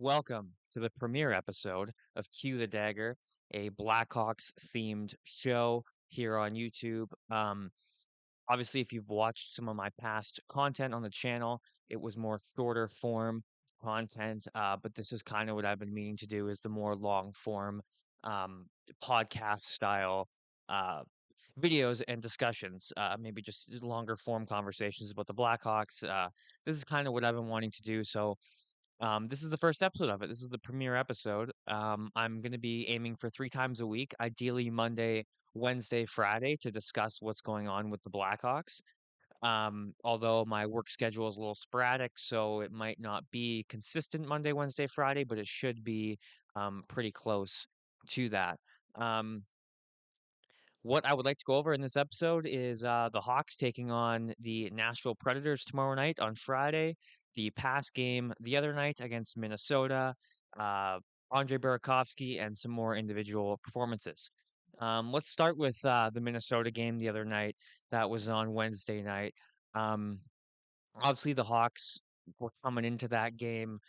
Welcome to the premiere episode of Queue the Dagger, a Blackhawks themed show here on YouTube. Obviously, if you've watched some of my past content on the channel, it was more shorter form content, but this is kind of what I've been meaning to do is the more long form um, podcast style uh, videos and discussions, maybe just longer form conversations about the Blackhawks. This is kind of what I've been wanting to do. So this is the first episode of it. This is the premiere episode. I'm going to be aiming for 3 times a week, ideally Monday, Wednesday, Friday, to discuss what's going on with the Blackhawks. Although my work schedule is a little sporadic, so it might not be consistent Monday, Wednesday, Friday, but it should be pretty close to that. Um, what I would like to go over in this episode is the Hawks taking on the Nashville Predators tomorrow night on Friday, the past game the other night against Minnesota, uh, Andre Burakovsky, and some more individual performances. Let's start with the Minnesota game the other night. That was on Wednesday night. Um, Obviously, the Hawks were coming into that game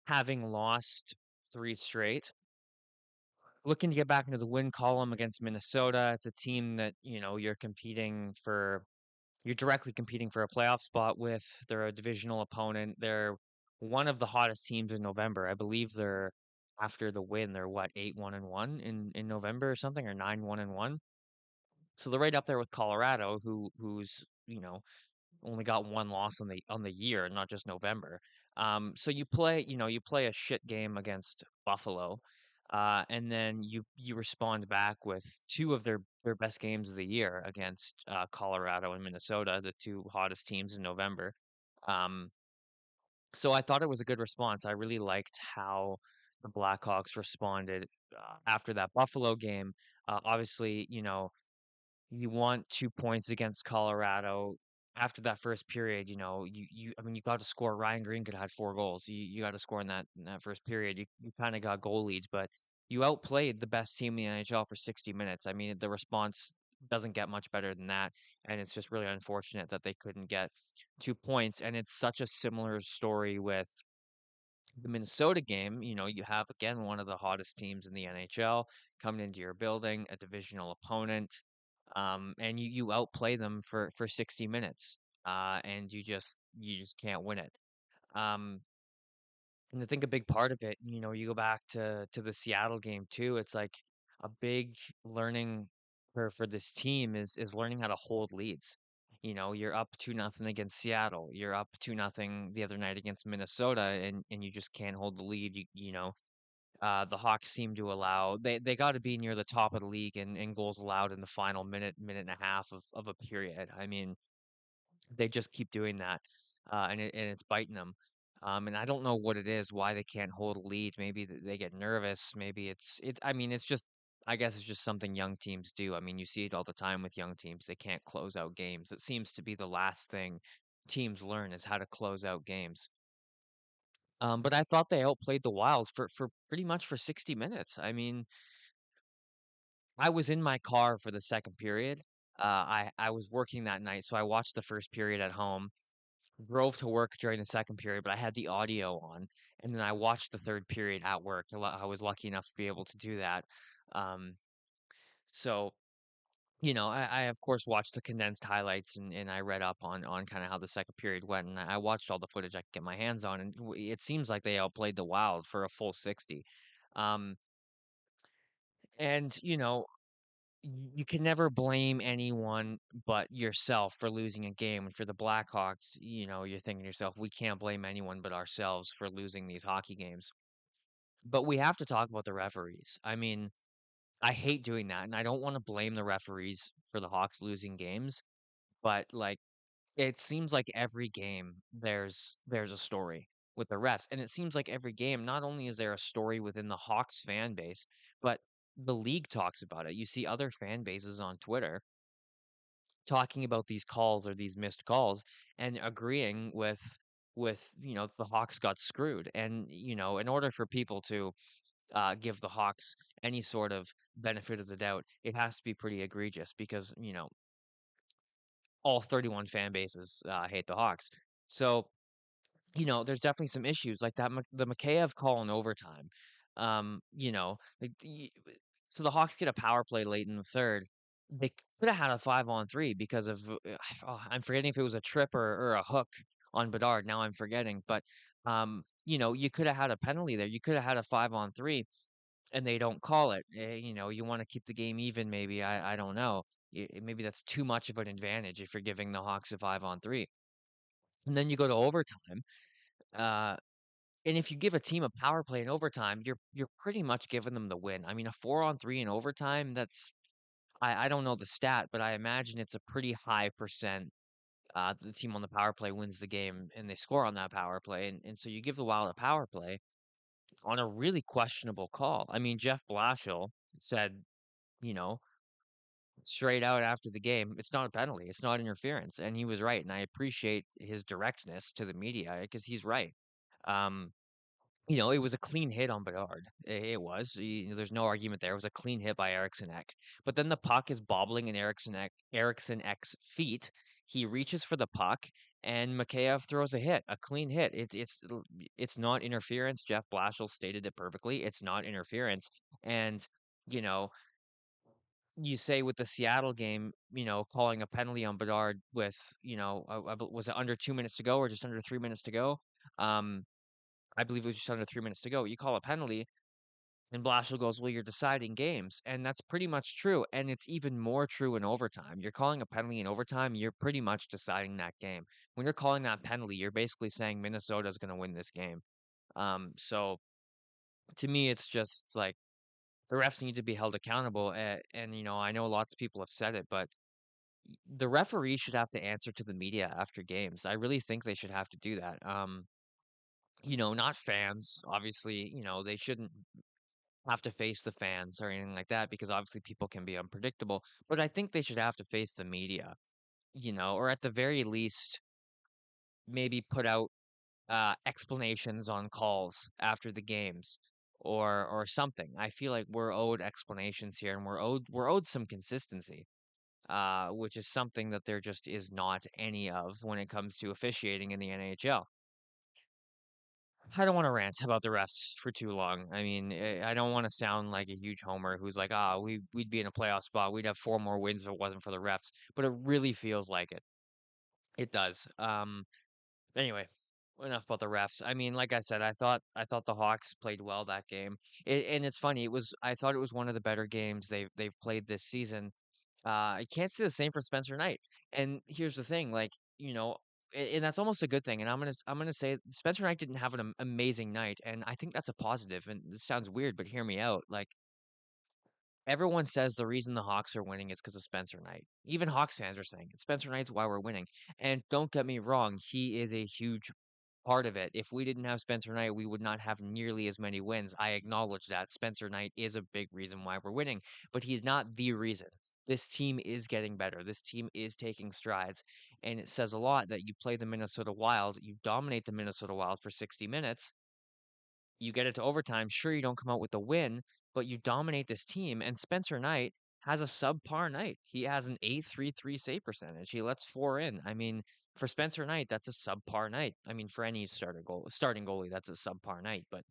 having lost 3 straight, looking to get back into the win column against Minnesota. It's a team that, you're directly competing for a playoff spot with. They're a divisional opponent. They're one of the hottest teams in November. I believe they're after the win, they're what, 8-1-1 in November or something, or 9-1-1. So they're right up there with Colorado, who's, only got one loss on the year, not just November. So you play a shit game against Buffalo, and then you respond back with two of their best games of the year against Colorado and Minnesota, the two hottest teams in November. Um, so I thought it was a good response. I really liked how the Blackhawks responded after that Buffalo game. Obviously, you want 2 points against Colorado. After that first period, you got to score. Ryan Green could have had 4 goals. You got to score in that first period. You kind of got goal leads, but you outplayed the best team in the NHL for 60 minutes. I mean, the response doesn't get much better than that, and it's just really unfortunate that they couldn't get 2 points. And it's such a similar story with the Minnesota game. You have again one of the hottest teams in the NHL coming into your building, a divisional opponent, and you outplay them for 60 minutes, and you just can't win it. Um, and I think a big part of it, you go back to the Seattle game too. It's like a big learning for this team is learning how to hold leads. You're up 2-0 against Seattle. You're up 2-0 the other night against Minnesota, and you just can't hold the lead. The Hawks seem to allow they got to be near the top of the league in goals allowed in the final minute and a half of a period. I mean, they just keep doing that, and it's biting them. And I don't know what it is, why they can't hold a lead. Maybe they get nervous. Maybe it. I mean, it's just. I guess it's just something young teams do. I mean, you see it all the time with young teams. They can't close out games. It seems to be the last thing teams learn is how to close out games. But I thought they outplayed the Wild for pretty much for 60 minutes. I mean, I was in my car for the second period. I was working that night, so I watched the first period at home, drove to work during the second period, but I had the audio on, and then I watched the third period at work. I was lucky enough to be able to do that. Um, so, I of course watched the condensed highlights and I read up on kind of how the second period went, and I watched all the footage I could get my hands on, and it seems like they outplayed the Wild for a full 60. Um, and you can never blame anyone but yourself for losing a game. And for the Blackhawks, you're thinking to yourself, we can't blame anyone but ourselves for losing these hockey games. But we have to talk about the referees. I mean, I hate doing that, and I don't want to blame the referees for the Hawks losing games, but like it seems like every game there's a story with the refs. And it seems like every game, not only is there a story within the Hawks fan base, but the league talks about it. You see other fan bases on Twitter talking about these calls or these missed calls and agreeing with the Hawks got screwed. And in order for people to give the Hawks any sort of benefit of the doubt, it has to be pretty egregious because all 31 fan bases hate the Hawks. So there's definitely some issues like that. The Mikheyev call in overtime. Like so the Hawks get a power play late in the third. They could have had a 5-on-3 because of I'm forgetting if it was a trip or a hook on Bedard. Now I'm forgetting, but you could have had a penalty there. You could have had a 5-on-3, and they don't call it. You want to keep the game even. Maybe I don't know. Maybe that's too much of an advantage if you're giving the Hawks a 5-on-3, and then you go to overtime. Uh, and if you give a team a power play in overtime, you're pretty much giving them the win. I mean, a 4-on-3 in overtime, that's I don't know the stat, but I imagine it's a pretty high percent. The team on the power play wins the game and they score on that power play. And so you give the Wild a power play on a really questionable call. I mean, Jeff Blashill said, you know, straight out after the game, it's not a penalty, it's not interference. And he was right. And I appreciate his directness to the media because he's right. Um, it was a clean hit on Bedard. It was. There's no argument there. It was a clean hit by Eriksson Ek. But then the puck is bobbling in Eriksson Ek's feet. He reaches for the puck, and Mikheyev throws a hit, a clean hit. It's not interference. Jeff Blashill stated it perfectly. It's not interference. And you know, you say with the Seattle game, calling a penalty on Bedard with, was it under 2 minutes to go or just under 3 minutes to go? Um, I believe it was just under 3 minutes to go. You call a penalty, and Blashill goes, "Well, you're deciding games," and that's pretty much true. And it's even more true in overtime. You're calling a penalty in overtime, you're pretty much deciding that game. When you're calling that penalty, you're basically saying Minnesota's going to win this game. So to me, it's just like the refs need to be held accountable. And I know lots of people have said it, but the referee should have to answer to the media after games. I really think they should have to do that. Not fans. Obviously, they shouldn't have to face the fans or anything like that because obviously people can be unpredictable. But I think they should have to face the media, or at the very least, maybe put out explanations on calls after the games or something. I feel like we're owed explanations here, and we're owed some consistency, which is something that there just is not any of when it comes to officiating in the NHL. I don't want to rant about the refs for too long. I mean, I don't want to sound like a huge homer who's like, we'd be in a playoff spot. We'd have 4 more wins if it wasn't for the refs. But it really feels like it. It does. Anyway, enough about the refs. I mean, like I said, I thought the Hawks played well that game. And it's funny. I thought it was one of the better games they've played this season. I can't say the same for Spencer Knight. And here's the thing, like, and that's almost a good thing. And I'm gonna say Spencer Knight didn't have an amazing night, and I think that's a positive. And this sounds weird, but hear me out. Like everyone says the reason the Hawks are winning is because of Spencer Knight. Even Hawks fans are saying it. Spencer Knight's why we're winning. And don't get me wrong, he is a huge part of it. If we didn't have Spencer Knight, we would not have nearly as many wins. I acknowledge that. Spencer Knight is a big reason why we're winning, but he's not the reason. This team is getting better. This team is taking strides. And it says a lot that you play the Minnesota Wild, you dominate the Minnesota Wild for 60 minutes, you get it to overtime. Sure, you don't come out with the win, but you dominate this team. And Spencer Knight has a subpar night. He has an 8.33 save percentage. He lets 4 in. I mean, for Spencer Knight, that's a subpar night. I mean, for any starting goalie, that's a subpar night. But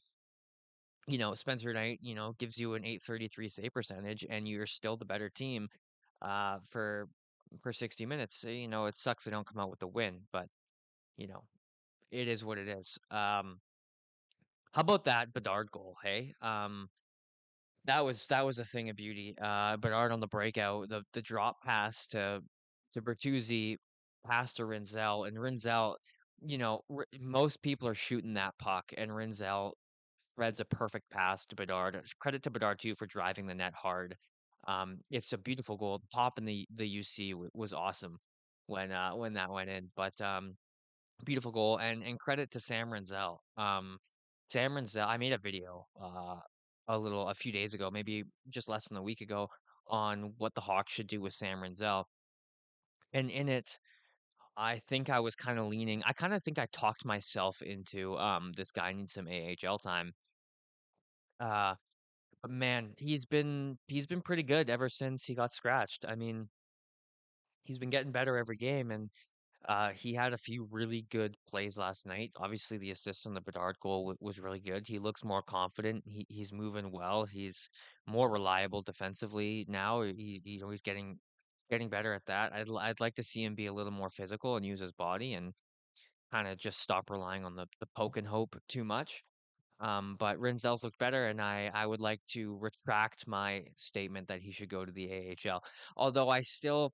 Spencer Knight, gives you an 8.33 save percentage, and you're still the better team. For 60 minutes. So, it sucks they don't come out with the win, but you know, it is what it is. How about that Bedard goal? Hey, that was a thing of beauty. Bedard on the breakout, the drop pass to Bertuzzi, pass to Rinzel, and Rinzel, most people are shooting that puck, and Rinzel threads a perfect pass to Bedard. Credit to Bedard too for driving the net hard. It's a beautiful goal. The pop in the UC was awesome when that went in. But beautiful goal, and credit to Sam Rinzel. Sam Rinzel, I made a video a few days ago, maybe just less than a week ago, on what the Hawks should do with Sam Rinzel. And in it, I think I was kind of leaning. I kind of think I talked myself into this guy needs some AHL time. Uh, but man, he's been pretty good ever since he got scratched. I mean, he's been getting better every game, and He had a few really good plays last night. Obviously, the assist on the Bedard goal was really good. He looks more confident. He's moving well. He's more reliable defensively now. He's getting better at that. I'd like to see him be a little more physical and use his body and kind of just stop relying on the poke and hope too much. But Rinzel's looked better, and I would like to retract my statement that he should go to the AHL. Although I still,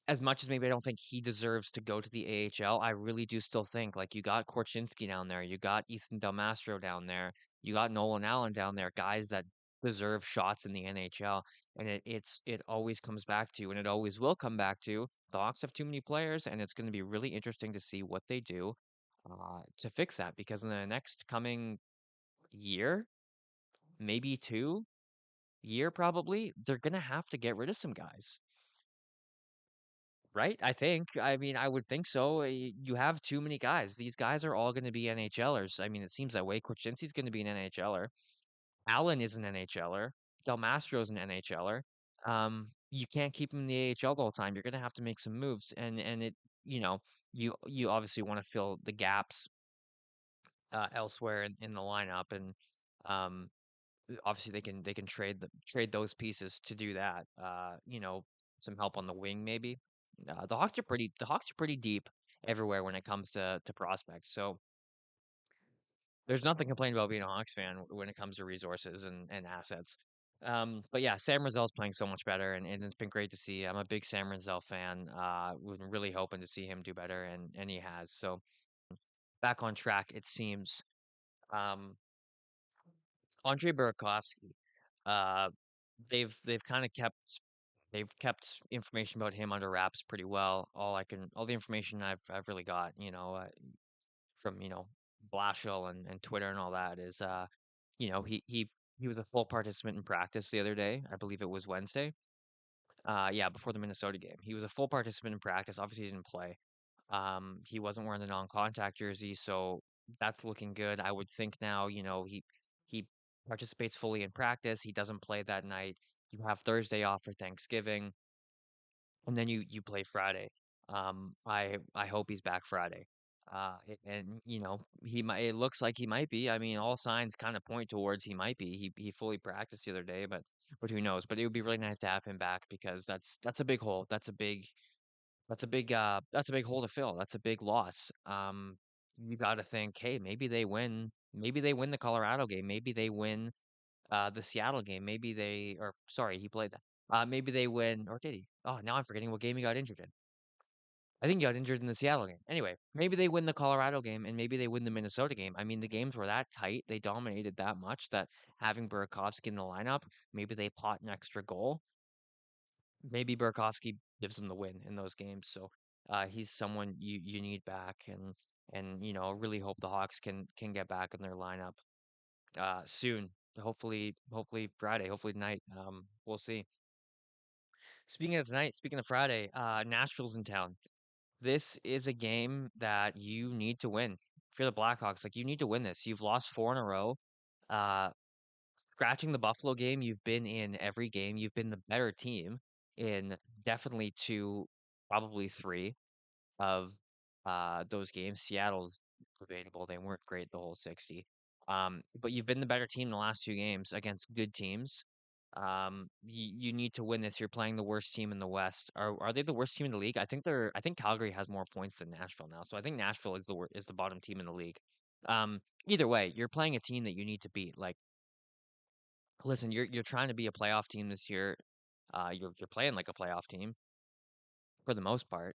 as much as maybe I don't think he deserves to go to the AHL, I really do still think like you got Korchinski down there, you got Ethan Del Mastro down there, you got Nolan Allen down there, guys that deserve shots in the NHL. And it always comes back to, and it always will come back to, the Hawks have too many players, and it's going to be really interesting to see what they do to fix that because in the next coming year, maybe 2 year probably, they're going to have to get rid of some guys. Right? I think. I mean, I would think so. You have too many guys. These guys are all going to be NHLers. I mean, it seems that way. Korchinski's going to be an NHLer. Allen is an NHLer. Del Mastro's an NHLer. You can't keep him in the AHL the whole time. You're going to have to make some moves, and you know, you obviously want to fill the gaps elsewhere in the lineup, and um, obviously they can trade those pieces to do that. Some help on the wing maybe. The Hawks are pretty deep everywhere when it comes to prospects. So there's nothing to complain about being a Hawks fan when it comes to resources and assets. But yeah, Sam Rizzel's playing so much better, and it's been great to see. I'm a big Sam Rizzel fan. Was really hoping to see him do better, and he has. So back on track, it seems. Um, Andre Burakovsky. Uh, they've kind of kept information about him under wraps pretty well. All the information I've really got, from Blashill and Twitter and all that is he was a full participant in practice the other day. I believe it was Wednesday. Yeah, before the Minnesota game, he was a full participant in practice. Obviously, he didn't play. He wasn't wearing the non-contact jersey, so that's looking good. I would think now, he participates fully in practice. He doesn't play that night. You have Thursday off for Thanksgiving, and then you play Friday. I hope he's back Friday. And he might. It looks like he might be. I mean, all signs kind of point towards he might be. He fully practiced the other day, but who knows? But it would be really nice to have him back because that's a big hole. That's a big hole to fill. That's a big loss. You got to think, hey, maybe they win. Maybe they win the Colorado game. Maybe they win the Seattle game. Maybe they, or sorry, he played that. Maybe they win, or did he? Oh, now I'm forgetting what game he got injured in. I think he got injured in the Seattle game. Anyway, maybe they win the Colorado game and maybe they win the Minnesota game. I mean, the games were that tight. They dominated that much that having Burakovsky in the lineup, maybe they pot an extra goal. Maybe Burakovsky gives them the win in those games. So he's someone you need back, and really hope the Hawks can get back in their lineup soon. Hopefully Friday, hopefully tonight. We'll see. Speaking of tonight, speaking of Friday, Nashville's in town. This is a game that you need to win. If you're the Blackhawks, like you need to win this. You've lost 4 in a row. Uh, Scratching the Buffalo game, you've been in every game. You've been the better team in definitely 2, probably 3 of those games. Seattle's debatable. They weren't great the whole 60. But you've been the better team the last 2 games against good teams. You need to win this. You're playing the worst team in the West. Are they the worst team in the league? I think Calgary has more points than Nashville now. So I think Nashville is the bottom team in the league. Either way, you're playing a team that you need to beat. Like, listen, you're trying to be a playoff team this year. You're playing like a playoff team for the most part.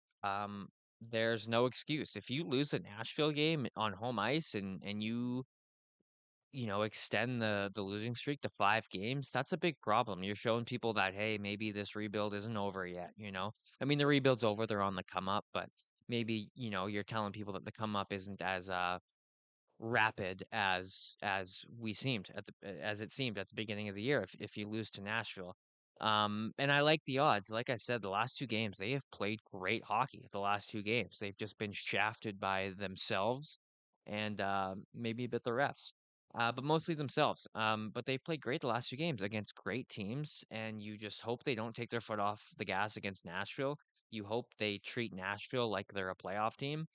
There's no excuse. If you lose a Nashville game on home ice and extend the losing streak to 5 games, that's a big problem. You're showing people that, hey, maybe this rebuild isn't over yet. I mean, the rebuild's over, they're on the come up, but maybe, you're telling people that the come up isn't as rapid as it seemed at the beginning of the year if you lose to Nashville. And I like the odds. Like I said, the last 2 games, they have played great hockey. The last 2 games, they've just been shafted by themselves and maybe a bit the refs. But mostly themselves. But they've played great the last 2 games against great teams, and you just hope they don't take their foot off the gas against Nashville. you hope they treat Nashville like they're a playoff team,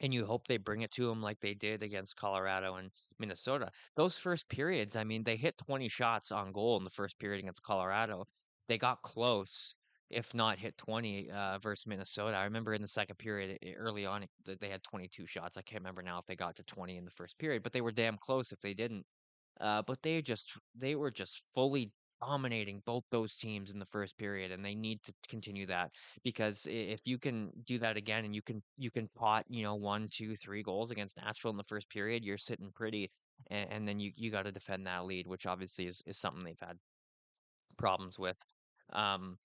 and you hope they bring it to them like they did against Colorado and Minnesota. Those first periods, I mean, they hit 20 shots on goal in the first period against Colorado. They got close, if not hit 20 versus Minnesota. I remember in the second period early on they had 22 shots. I can't remember now if they got to 20 in the first period, but they were damn close if they didn't. But they were just fully dominating both those teams in the first period, and they need to continue that because if you can do that again and you can pot, one, two, three goals against Nashville in the first period, you're sitting pretty, and then you got to defend that lead, which obviously is something they've had problems with. Um,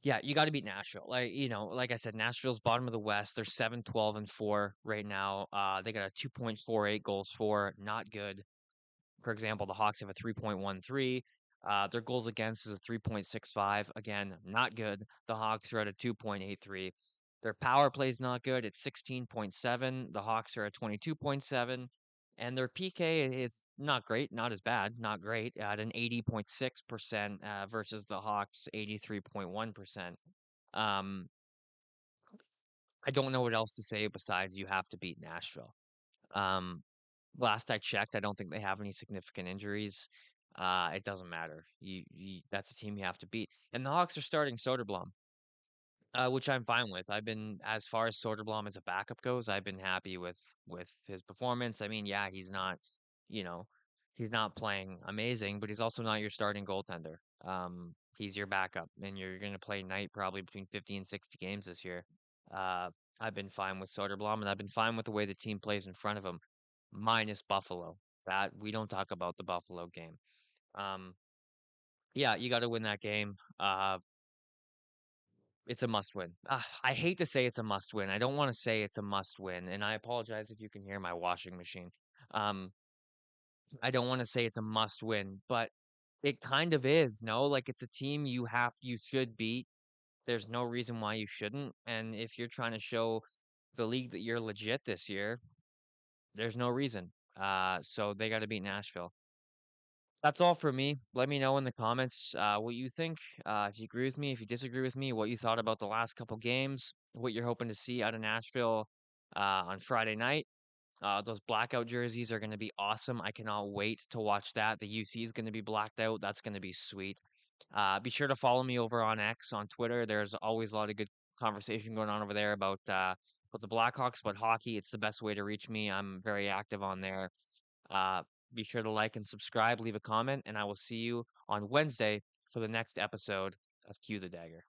yeah, you got to beat Nashville. Like I said, Nashville's bottom of the West. They're 7-12-4 right now. They got a 2.48 goals for, not good. For example, the Hawks have a 3.13. Their goals against is a 3.65. Again, not good. The Hawks are at a 2.83. Their power play is not good. It's 16.7. The Hawks are at 22.7. And their PK is not great, not as bad, not great, at an 80.6% versus the Hawks' 83.1%. Um, I don't know what else to say besides you have to beat Nashville. Um, Last I checked, I don't think they have any significant injuries. It doesn't matter. That's a team you have to beat. And the Hawks are starting Soderblom, which I'm fine with. I've been, as far as Soderblom as a backup goes, I've been happy with his performance. I mean, yeah, you know, he's not playing amazing, but he's also not your starting goaltender. He's your backup, and you're going to play Knight probably between 50 and 60 games this year. Uh, I've been fine with Soderblom, and I've been fine with the way the team plays in front of him, minus Buffalo. That we don't talk about the Buffalo game. Um, yeah, you got to win that game. It's a must win. I hate to say it's a must win. I don't want to say it's a must win, and I apologize if you can hear my washing machine. Um, I don't want to say it's a must win, but it kind of is. No, like it's a team you should beat. There's no reason why you shouldn't. And if you're trying to show the league that you're legit this year, there's no reason. So they got to beat Nashville. That's all for me. Let me know in the comments what you think. If you agree with me, if you disagree with me, what you thought about the last couple games, what you're hoping to see out of Nashville on Friday night. Those blackout jerseys are going to be awesome. I cannot wait to watch that. The UC is going to be blacked out. That's going to be sweet. Be sure to follow me over on X on Twitter. There's always a lot of good conversation going on over there about the Blackhawks, but hockey. It's the best way to reach me. I'm very active on there. Uh, be sure to like and subscribe, leave a comment, and I will see you on Wednesday for the next episode of Cue the Dagger.